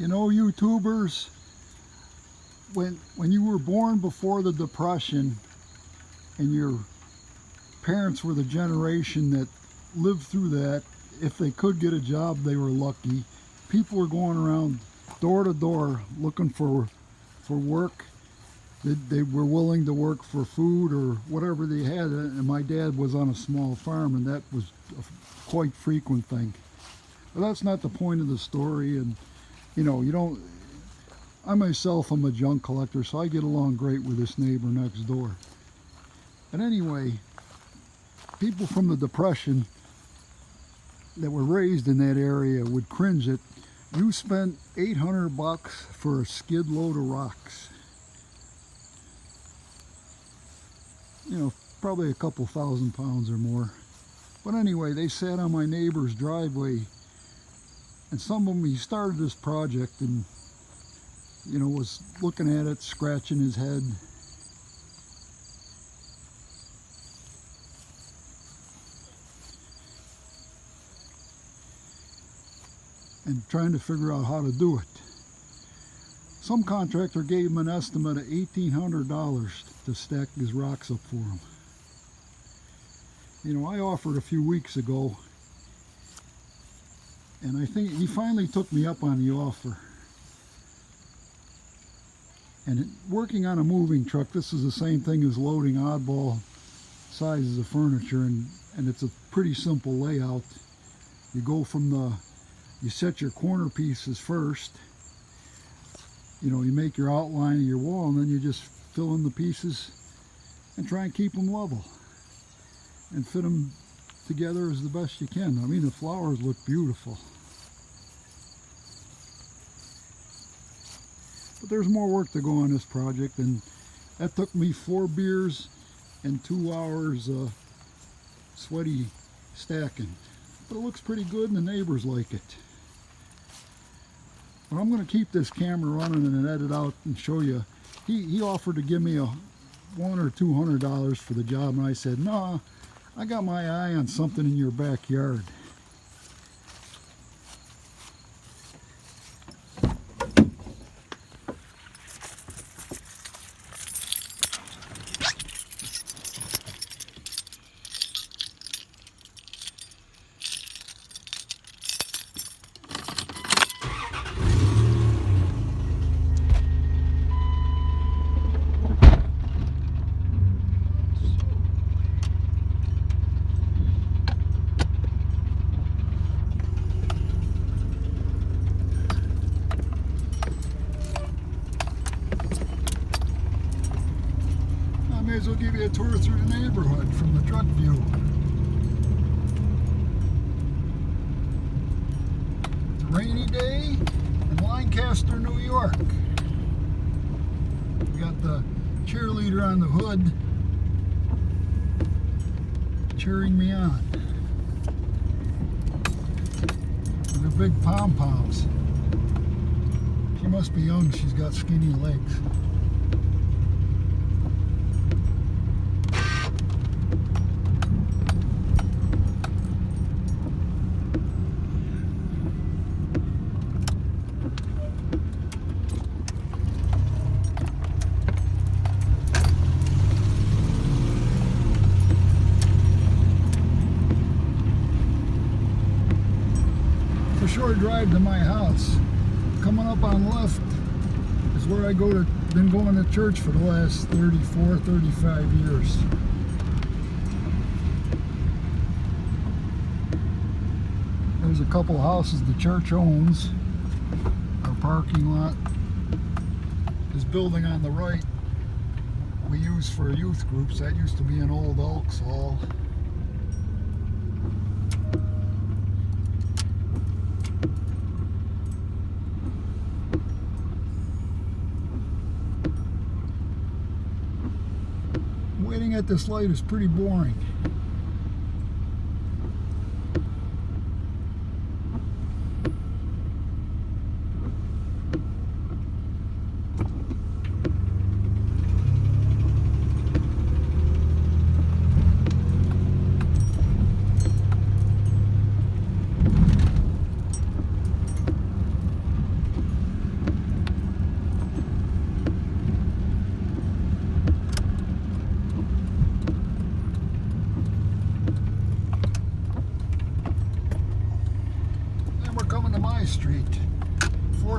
You know, YouTubers, when you were born before the Depression and your parents were the generation that lived through that, if they could get a job, they were lucky. People were going around door to door looking for work. They were willing to work for food or whatever they had, and my dad was on a small farm, and that was a quite frequent thing. But that's not the point of the story. And you know, I myself am a junk collector, so I get along great with this neighbor next door. But anyway, people from the Depression that were raised in that area would cringe at, you spent $800 for a skid load of rocks. You know, probably a couple thousand pounds or more. But anyway, they sat on my neighbor's driveway, and some of them, he started this project and, you know, was looking at it, scratching his head. And trying to figure out how to do it. Some contractor gave him an estimate of $1,800 to stack these rocks up for him. You know, I offered a few weeks ago, and I think he finally took me up on the offer. And working on a moving truck, this is the same thing as loading oddball sizes of furniture, and it's a pretty simple layout. You go from you set your corner pieces first. You know, you make your outline of your wall, and then you just fill in the pieces and try and keep them level and fit them together as the best you can. I mean, the flowers look beautiful. But there's more work to go on this project, and that took me 4 beers and 2 hours sweaty stacking. But it looks pretty good, and the neighbors like it. But I'm going to keep this camera running and edit out and show you. He offered to give me $100 or $200 for the job, and I said, no, I got my eye on something in your backyard. May as well give you a tour through the neighborhood from the truck view. It's a rainy day in Lancaster, New York. We got the cheerleader on the hood cheering me on with her big pom-poms. She must be young, she's got skinny legs. Short drive to my house. Coming up on left is where I been going to church for the last 34, 35 years. There's a couple houses the church owns. Our parking lot. This building on the right we use for youth groups. That used to be an old Elks Hall. Waiting at this light is pretty boring.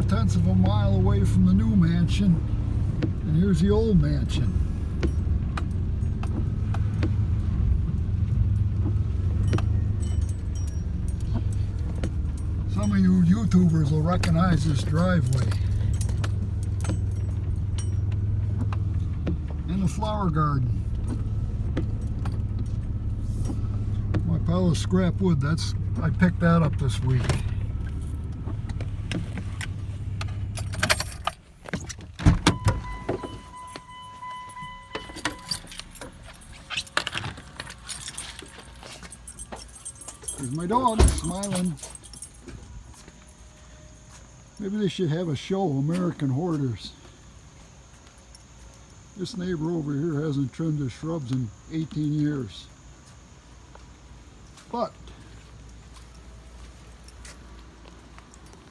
4/10 of a mile away from the new mansion, and here's the old mansion. Some of you YouTubers will recognize this driveway. And the flower garden. My pile of scrap wood, I picked that up this week. There's my dog smiling. Maybe they should have a show, American Hoarders. This neighbor over here hasn't trimmed his shrubs in 18 years. But